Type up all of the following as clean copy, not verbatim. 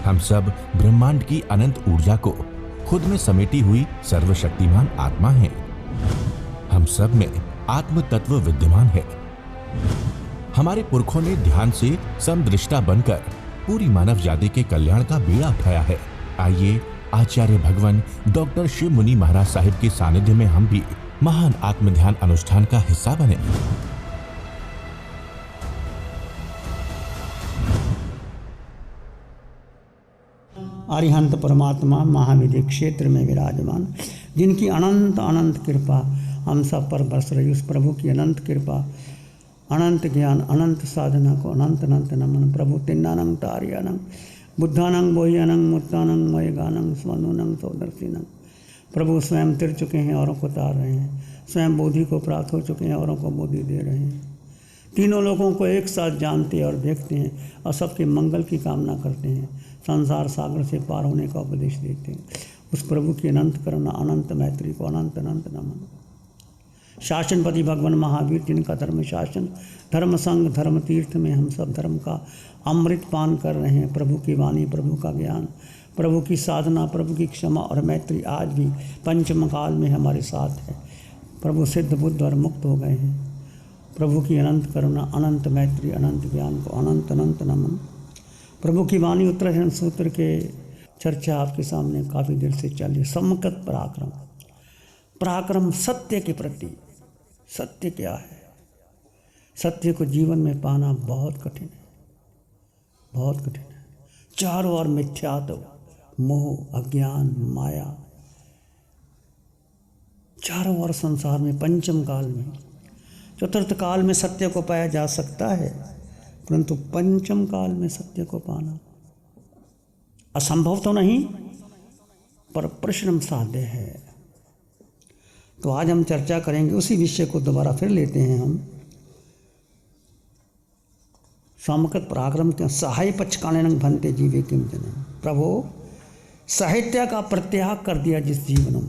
हम सब ब्रह्मांड की अनंत ऊर्जा को खुद में समेटी हुई सर्वशक्तिमान आत्मा हैं। हम सब में आत्म तत्व विद्यमान है। हमारे पुरखों ने ध्यान से समदृष्टा बनकर पूरी मानव जाति के कल्याण का बीड़ा उठाया है। आइए आचार्य भगवान डॉक्टर शिव मुनि महाराज साहिब के सानिध्य में हम भी महान आत्म ध्यान अनुष्ठान का हिस्सा बने। अरिहंत परमात्मा महाविधि क्षेत्र में विराजमान, जिनकी अनंत अनंत कृपा हम सब पर बरस रही, उस प्रभु की अनंत कृपा, अनंत ज्ञान, अनंत साधना को अनंत अनंत नमन। प्रभु तिन्नानंग तारियानंग बुद्धानंग बोहियानंग मुत्तानंग मयगानंग स्वनुनंग सौदर्शिनंग। प्रभु स्वयं तिर चुके हैं, औरों को तार रहे हैं। स्वयं बोधि को प्राप्त हो चुके हैं, औरों को बोधि दे रहे हैं। तीनों लोगों को एक साथ जानते और देखते हैं और सबके मंगल की कामना करते हैं। संसार सागर से पार होने का उपदेश देते हैं। उस प्रभु की अनंत करुणा, अनंत मैत्री को अनंत अनंत नमन। शासनपति भगवान महावीर, जिनका धर्म शासन, धर्म संग, धर्म तीर्थ में हम सब धर्म का अमृत पान कर रहे हैं। प्रभु की वाणी, प्रभु का ज्ञान, प्रभु की साधना, प्रभु की क्षमा और मैत्री आज भी पंचम काल में हमारे साथ है। प्रभु सिद्ध बुद्ध और मुक्त हो गए हैं। प्रभु की अनंत करुणा, अनंत मैत्री, अनंत ज्ञान को अनंत अनंत नमन। प्रभु की वाणी उत्तराखंड सूत्र के चर्चा आपके सामने काफ़ी देर से चली। सम्मकत पराक्रम, पराक्रम सत्य के प्रति। सत्य क्या है? सत्य को जीवन में पाना बहुत कठिन है, बहुत कठिन है। चारों ओर मिथ्यात्व, मोह, अज्ञान, माया, चारों ओर संसार में पंचम काल में, चतुर्थ काल में सत्य को पाया जा सकता है, परंतु पंचम काल में सत्य को पाना असंभव तो नहीं, पर परिश्रम साध्य है। तो आज हम चर्चा करेंगे उसी विषय को, दोबारा फिर लेते हैं हम। सम्मकत पराक्रम के सहाय पचकानन भन्ते जीवे किम जनम। प्रभु साहित्य का प्रत्याग कर दिया जिस जीवनम,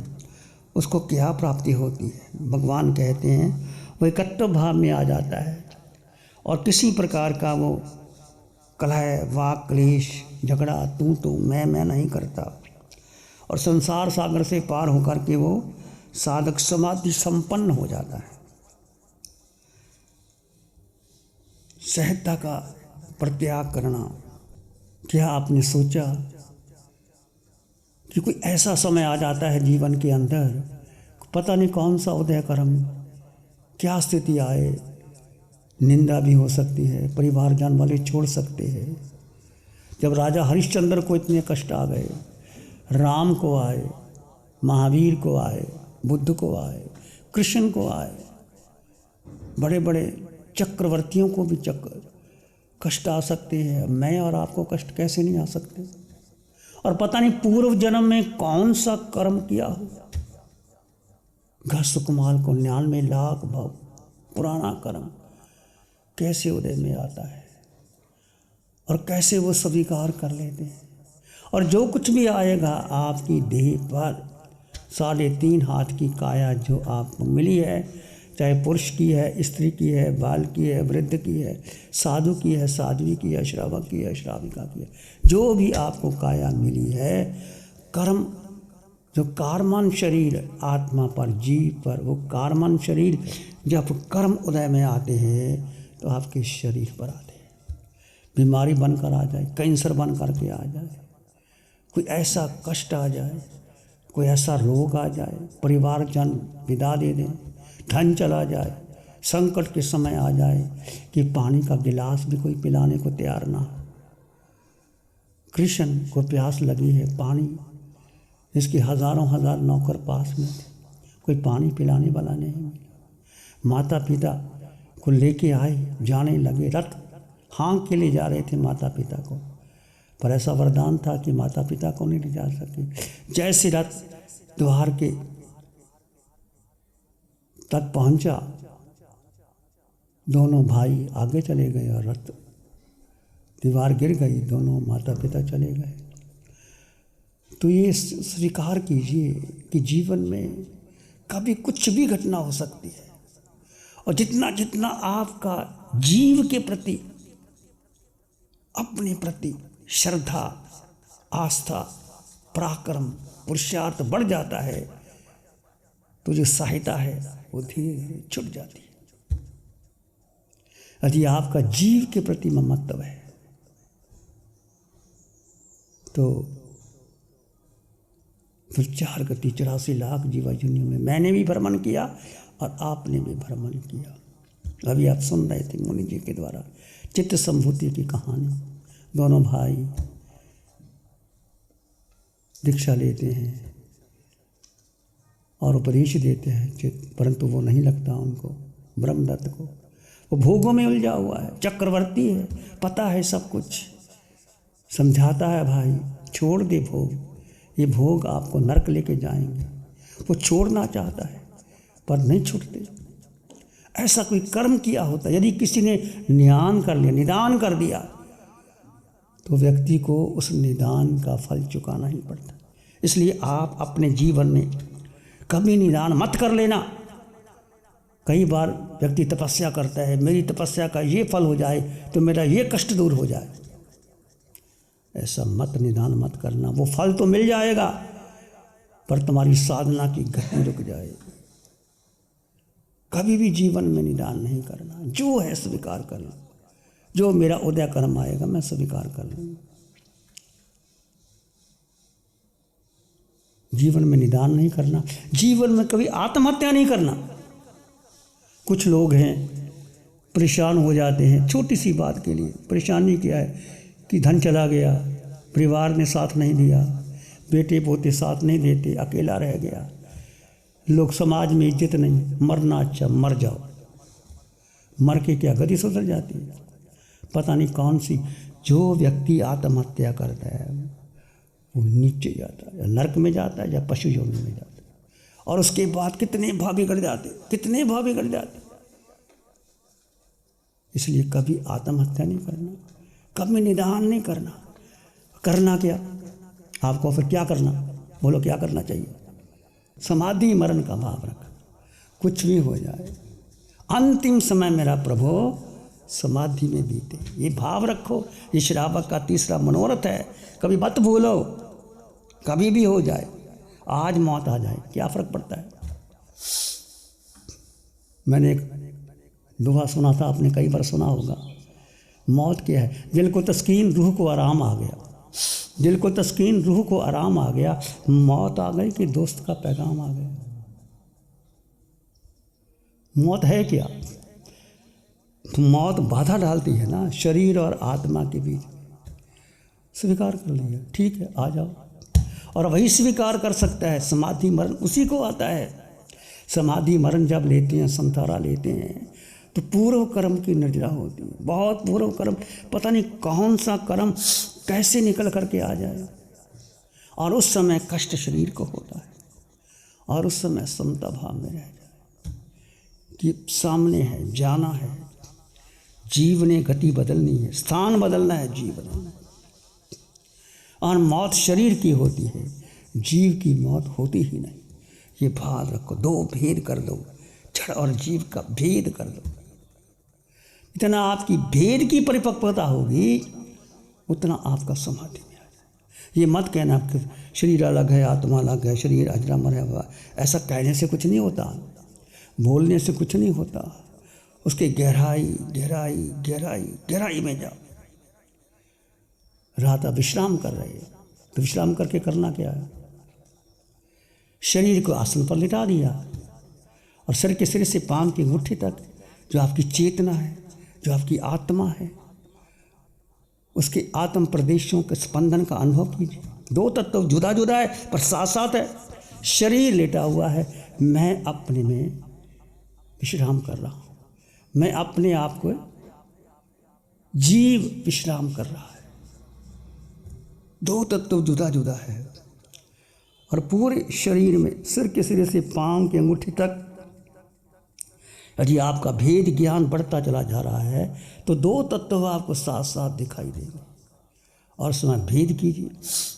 उसको क्या प्राप्ति होती है? भगवान कहते हैं वो एकत्व भाव में आ जाता है और किसी प्रकार का वो कलह, वाक, क्लेश, झगड़ा, तू मैं नहीं करता और संसार सागर से पार होकर के वो साधक समाधि संपन्न हो जाता है। सहजता का प्रत्याग करना। क्या आपने सोचा कि कोई ऐसा समय आ जाता है जीवन के अंदर, पता नहीं कौन सा उदय कर्म, क्या स्थिति आए, निंदा भी हो सकती है, परिवार जान वाले छोड़ सकते हैं। जब राजा हरिश्चंद्र को इतने कष्ट आ गए, राम को आए, महावीर को आए, बुद्ध को आए, कृष्ण को आए, बड़े बड़े चक्रवर्तियों को भी कष्ट आ सकते हैं। मैं और आपको कष्ट कैसे नहीं आ सकते? और पता नहीं पूर्व जन्म में कौन सा कर्म किया हो। घस सुकुमाल को 99 लाख भाव पुराना कर्म कैसे उदय में आता है और कैसे वो स्वीकार कर लेते हैं। और जो कुछ भी आएगा आपकी देह पर, 3.5 हाथ की काया जो आपको मिली है, चाहे पुरुष की है, स्त्री की है, बाल की है, वृद्ध की है, साधु की है, साध्वी की है, श्रावक की है, श्राविका की है, जो भी आपको काया मिली है, कर्म जो कार्मन शरीर आत्मा पर, जीव पर, वो कार्मन शरीर जब कर्म उदय में आते हैं तो आपके शरीर पर आते हैं। बीमारी बनकर आ जाए, कैंसर बन करके आ जाए, कोई ऐसा कष्ट आ जाए, कोई ऐसा रोग आ जाए, परिवारजन विदा दे दें, धन चला जाए, संकट के समय आ जाए कि पानी का गिलास भी कोई पिलाने को तैयार ना हो। कृष्ण को प्यास लगी है, पानी, इसके हजारों हजार नौकर पास में थे, कोई पानी पिलाने वाला नहीं मिला। माता पिता को लेके आए, जाने लगे, रथ हाँक के ले जा रहे थे माता पिता को, पर ऐसा वरदान था कि माता पिता को नहीं ले जा सके। जैसे रथ द्वार के तक पहुंचा, दोनों भाई आगे चले गए और रथ दीवार गिर गई, दोनों माता पिता चले गए। तो ये स्वीकार कीजिए कि जीवन में कभी कुछ भी घटना हो सकती है और जितना जितना आपका जीव के प्रति, अपने प्रति श्रद्धा, आस्था, पराक्रम, पुरुषार्थ बढ़ जाता है तो जो सहायता है वो धीरे धीरे छूट जाती है। यदि आपका जीव के प्रति ममत्व है तो फिर 4 गति 84 लाख जीवा युनियों में मैंने भी भ्रमण किया और आपने भी भ्रमण किया। अभी आप सुन रहे थे मुनि जी के द्वारा चित्त संभूति की कहानी। दोनों भाई दीक्षा लेते हैं और उपदेश देते हैं, परंतु वो नहीं लगता उनको, ब्रह्मदत्त को। वो भोगों में उलझा हुआ है, चक्रवर्ती है, पता है सब कुछ। समझाता है भाई छोड़ दे भोग, ये भोग आपको नरक लेके जाएंगे। वो छोड़ना चाहता है पर नहीं छूटते। ऐसा कोई कर्म किया होता, यदि किसी ने निदान कर लिया, निदान कर दिया, तो व्यक्ति को उस निदान का फल चुकाना ही पड़ता। इसलिए आप अपने जीवन में कभी निदान मत कर लेना। कई बार व्यक्ति तपस्या करता है, मेरी तपस्या का ये फल हो जाए तो मेरा ये कष्ट दूर हो जाए। ऐसा मत निदान मत करना। वो फल तो मिल जाएगा पर तुम्हारी साधना की गति रुक जाएगी। कभी भी जीवन में निदान नहीं करना। जो है स्वीकार करना, जो मेरा उदय कर्म आएगा मैं स्वीकार कर लूँगा। जीवन में निदान नहीं करना, जीवन में कभी आत्महत्या नहीं करना। कुछ लोग हैं परेशान हो जाते हैं छोटी सी बात के लिए। परेशानी क्या है कि धन चला गया, परिवार ने साथ नहीं दिया, बेटे पोते साथ नहीं देते, अकेला रह गया, लोग समाज में इज्जत नहीं। मरना अच्छा, मर जाओ। मर के क्या गति सुधर जाती है? पता नहीं कौन सी। जो व्यक्ति आत्महत्या करता है वो नीचे जाता है, या नरक में जाता है, या पशु योनि में जाता है। और उसके बाद कितने भाव बिगड़ जाते, कितने भाव बिगड़ जाते। इसलिए कभी आत्महत्या नहीं करना, कभी निदान नहीं करना। करना क्या आपको, फिर क्या करना? बोलो क्या करना चाहिए? समाधि मरण का भाव रख। कुछ भी हो जाए, अंतिम समय मेरा प्रभु समाधि में बीते, ये भाव रखो। ये श्रावक का तीसरा मनोरथ है। कभी मत भूलो, कभी भी हो जाए, आज मौत आ जाए क्या फर्क पड़ता है। मैंने एक दुआ सुना था, आपने कई बार सुना होगा। मौत क्या है? दिल को तस्कीन, रूह को आराम आ गया। दिल को तस्कीन, रूह को आराम आ गया। मौत आ गई कि दोस्त का पैगाम आ गया। मौत है क्या? मौत बाधा डालती है ना शरीर और आत्मा के बीच। स्वीकार कर लिया, ठीक है आ जाओ। और वही स्वीकार कर सकता है समाधि मरण, उसी को आता है। समाधि मरण जब लेते हैं, संतारा लेते हैं, तो पूर्व कर्म की निर्जरा होती है। बहुत पूर्व कर्म, पता नहीं कौन सा कर्म कैसे निकल करके आ जाए। और उस समय कष्ट शरीर को होता है, और उस समय समता भाव में रह जाए कि सामने है, जाना है, जीव ने गति बदलनी है, स्थान बदलना है, जीव बदलना है। और मौत शरीर की होती है, जीव की मौत होती ही नहीं। ये भाव रखो, दो भेद कर दो, जड़ और जीव का भेद कर दो। जितना आपकी भेद की परिपक्वता होगी उतना आपका समाधि में आ जाए। ये मत कहना कि शरीर अलग है, आत्मा अलग है, शरीर अजरामर है हुआ। ऐसा कहने से कुछ नहीं होता, बोलने से कुछ नहीं होता। उसके गहराई गहराई गहराई गहराई में जाओ। रात आप विश्राम कर रहे हैं तो विश्राम करके करना क्या है? शरीर को आसन पर लिटा दिया और सिर के सिरे से पांव की मुट्ठी तक जो आपकी चेतना है, जो आपकी आत्मा है, उसके आत्म प्रदेशों के स्पंदन का अनुभव कीजिए। दो तत्व जुदा जुदा है पर साथ साथ है। शरीर लेटा हुआ है, मैं अपने में विश्राम कर रहा हूँ, मैं अपने आप को जीव विश्राम कर रहा है। दो तत्व जुदा जुदा है। और पूरे शरीर में सिर के सिरे से पांव की अंगूठी तक यदि आपका भेद ज्ञान बढ़ता चला जा रहा है तो दो तत्व आपको साथ साथ दिखाई देंगे। और उसमें भेद कीजिए,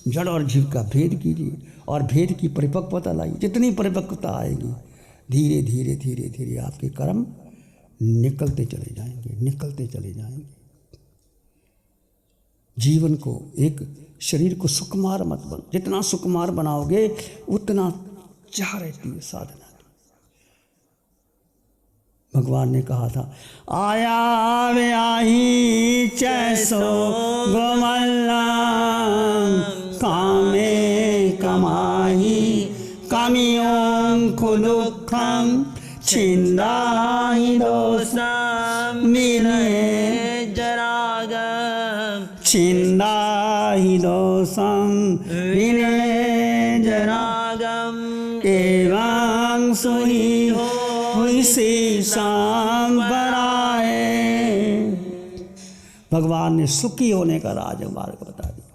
जड़ और जीव का भेद कीजिए और भेद की परिपक्वता लाइए। जितनी परिपक्वता आएगी धीरे धीरे धीरे धीरे आपके कर्म निकलते चले जाएंगे, निकलते चले जाएंगे। जीवन को एक शरीर को सुकुमार मत बनो। जितना सुकुमार बनाओगे उतना चाह रहती है साधना। भगवान ने कहा था, आया व्याही चैसो गोमल्ला कामे कमाही कामियों को दुखम छिंदाहि दोषम विनय जरागम छिंदाहि दोषम विनय जरागम एवं सुही हुई सी शाम बनाए। भगवान ने सुखी होने का राजमार्ग बता दिया।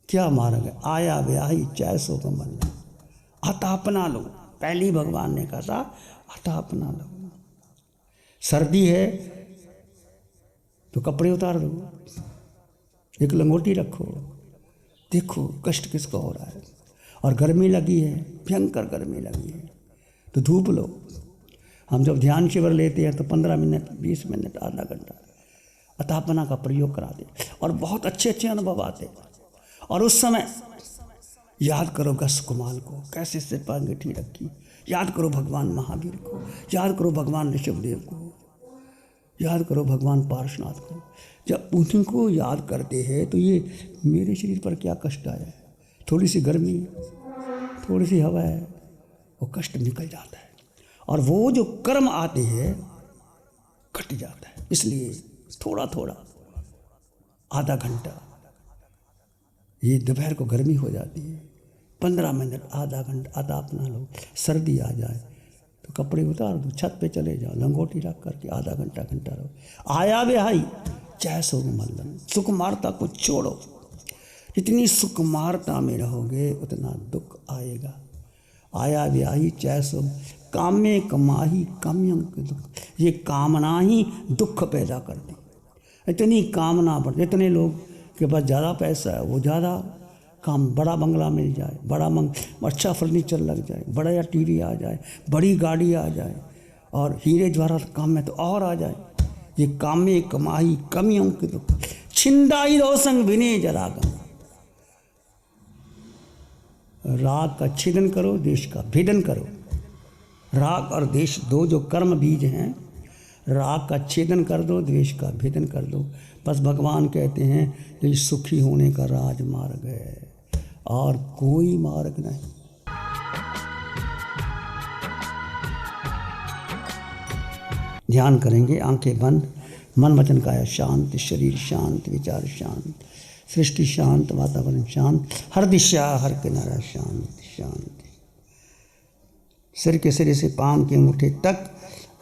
क्या मार्ग है? आया ब्याही चैसो कमल्ला, अतः अपना लो। पहली भगवान ने कहा था अतः अपना लो। सर्दी है तो कपड़े उतार दो, एक लंगोटी रखो, देखो कष्ट किसको हो रहा है। और गर्मी लगी है, भयंकर गर्मी लगी है तो धूप लो। हम जब ध्यान शिविर लेते हैं तो 15 मिनट 20 मिनट आधा घंटा अतापना का प्रयोग कराते और बहुत अच्छे अच्छे अनुभव आते। और उस समय याद करो गस कुमाल को, कैसे सिर पर अंगीठी रखी। याद करो भगवान महावीर को, याद करो भगवान ऋषभदेव को, याद करो भगवान पार्श्वनाथ को। जब उनको याद करते हैं तो ये मेरे शरीर पर क्या कष्ट आया है, थोड़ी सी गर्मी, थोड़ी सी हवा है, वो कष्ट निकल जाता है। और वो जो कर्म आते हैं कट जाता है। इसलिए थोड़ा थोड़ा आधा घंटा, ये दोपहर को गर्मी हो जाती है, 15 मिनट आधा घंटा अता अपना लो। सर्दी आ जाए तो कपड़े उतार दो, छत पे चले जाओ, लंगोटी रख करके आधा घंटा घंटा रहो। आया बेहाई चाहे सो मल्लन, सुकुमारता को छोड़ो। जितनी सुकुमारता में रहोगे उतना दुख आएगा। आया ब्याही चैसो कामे कमाही काम्यं के दुख, ये कामना ही दुख पैदा करती। इतनी कामना बढ़, इतने लोग के पास ज़्यादा पैसा है, वो ज़्यादा काम, बड़ा बंगला मिल जाए, अच्छा फर्नीचर लग जाए, बड़ा या टीवी आ जाए, बड़ी गाड़ी आ जाए, और हीरे जवाहरात काम में तो और आ जाए। ये कामे कमाही कमियों के दुख छिंदाई रोसंग विनय जरागम। राग का छेदन करो, देश का भेदन करो। राग और देश दो जो कर्म बीज हैं, राग का छेदन कर दो, द्वेष का भेदन कर दो। बस भगवान कहते हैं ये सुखी होने का राजमार्ग है और कोई मार्ग नहीं। ध्यान करेंगे, आंखें बंद, मन वचन काया शांत, शरीर शांत, विचार शांत, सृष्टि शांत, वातावरण शांत, हर दिशा हर किनारा शांत शांति। सिर के सिरे से पांव के अंगूठे तक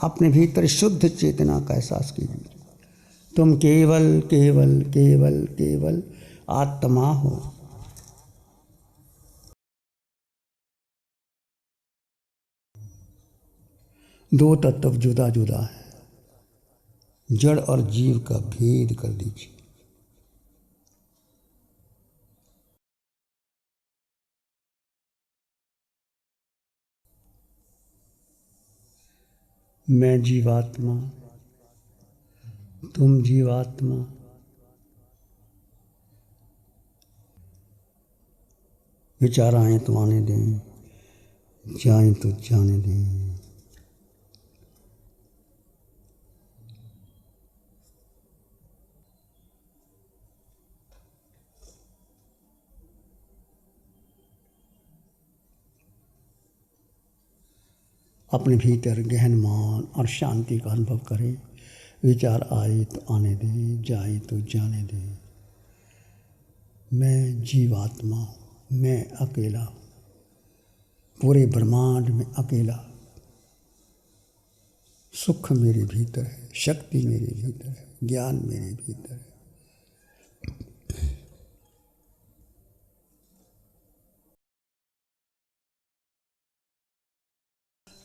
अपने भीतर शुद्ध चेतना का एहसास कीजिए। तुम केवल केवल केवल केवल आत्मा हो। दो तत्व जुदा जुदा है, जड़ और जीव का भेद कर दीजिए। मैं जीवात्मा, तुम जीवात्मा। विचार आए तो आने दें, जाएं तो जाने दें। अपने भीतर गहन मान और शांति का अनुभव करें। विचार आए तो आने दें, जाए तो जाने दें। मैं जीवात्मा हूँ, मैं अकेला हूँ, पूरे ब्रह्मांड में अकेला। सुख मेरे भीतर है, शक्ति मेरे भीतर है, ज्ञान मेरे भीतर है।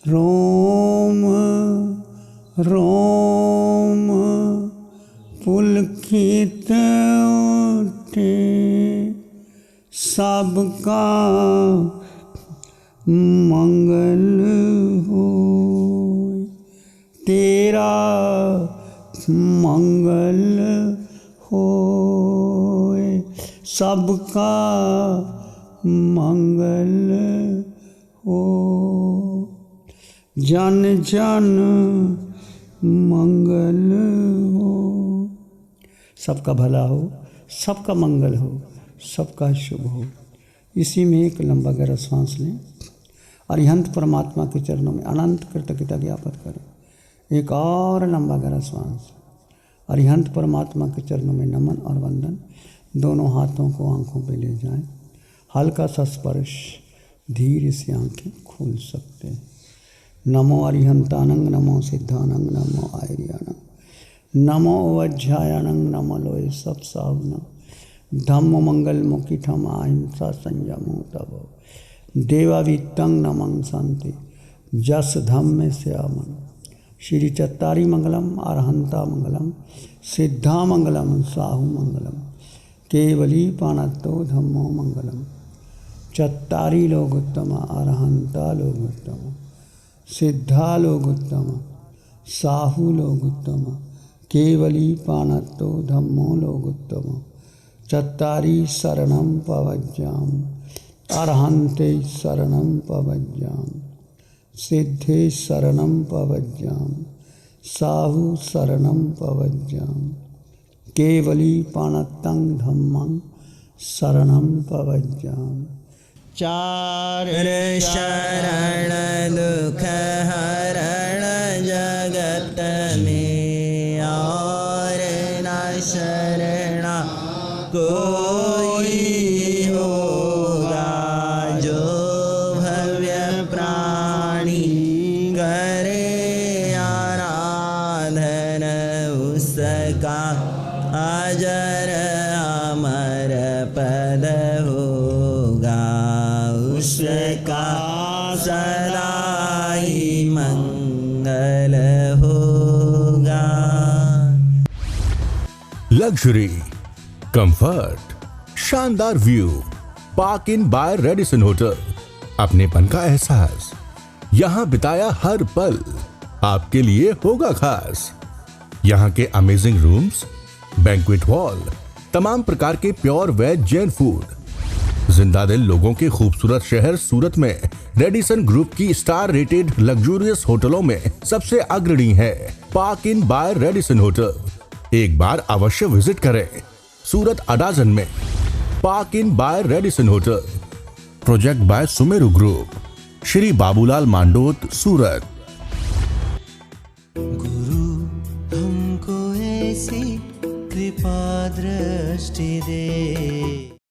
रोम रोम पुलकित उठे, सबका मंगल हो, तेरा मंगल हो। सबका मंगल हो। जन जन मंगल हो। सबका भला हो, सबका मंगल हो, सबका शुभ हो। इसी में एक लंबा गहरा सांस लें। अरिहंत परमात्मा के चरणों में अनंत कृतज्ञता ज्ञापित करें। एक और लंबा गहरा सांस। अरिहंत परमात्मा के चरणों में नमन और वंदन। दोनों हाथों को आंखों पे ले जाएं। हल्का सा स्पर्श, धीरे से आंखें खोल सकते हैं। नमो अरिहंतानंग, नमो सिद्धानंग, नमो आयर्यानंग, नमो अवध्यायानंग, नमो लोय सब सावना, धम्म मंगल मुखी ठम अहिंसा संयमो तब, देवावितंग नमं शांति, जस धम्म श्यामन। श्री चत्तारी मंगलम, अरहंता मंगलम, सिद्धा मंगलम, साहु मंगलम, केवली पाणत्तो धम्मो मंगलम। चत्तारी लोग उत्तम, अरहंता लोग उत्तम, सिद्धा लोग उत्तम, साहु लोग उत्तम, केवली पाणत्तो धम्मो लोग उत्तम। चत्तारी शरणं पवज्जाम, अरहंते शरणं पवज्जाम, सिद्धे शरणं पवज्जाम, साहु शरणं पवज्जाम, केवली पाणत्तं धम्मं शरणं पवज्जाम। चार शरण दुख हरण जगत में, और न शरणा कोई होगा। जो भव्य प्राणी करे आराधन, उसका अजर अमर पद होगा। उसका सदा ही मंगल होगा। लग्जरी, कंफर्ट, शानदार view, park Inn by Radisson hotel. अपनेपन का एहसास, यहाँ बिताया हर पल आपके लिए होगा खास। यहाँ के अमेजिंग रूम्स, बैंक्वेट हॉल, तमाम प्रकार के प्योर वेज जैन फूड। जिंदा दिल लोगों के खूबसूरत शहर सूरत में रेडिसन ग्रुप की स्टार रेटेड लग्जूरियस होटलों में सबसे अग्रणी है Park Inn by Radisson hotel. एक बार अवश्य विजिट करें। सूरत अडाजन में Park Inn by Radisson hotel. Project by Sumeru group, Shri Babulal Mandot, Surat. गुरु हमको ऐसी कृपा दृष्टि दे।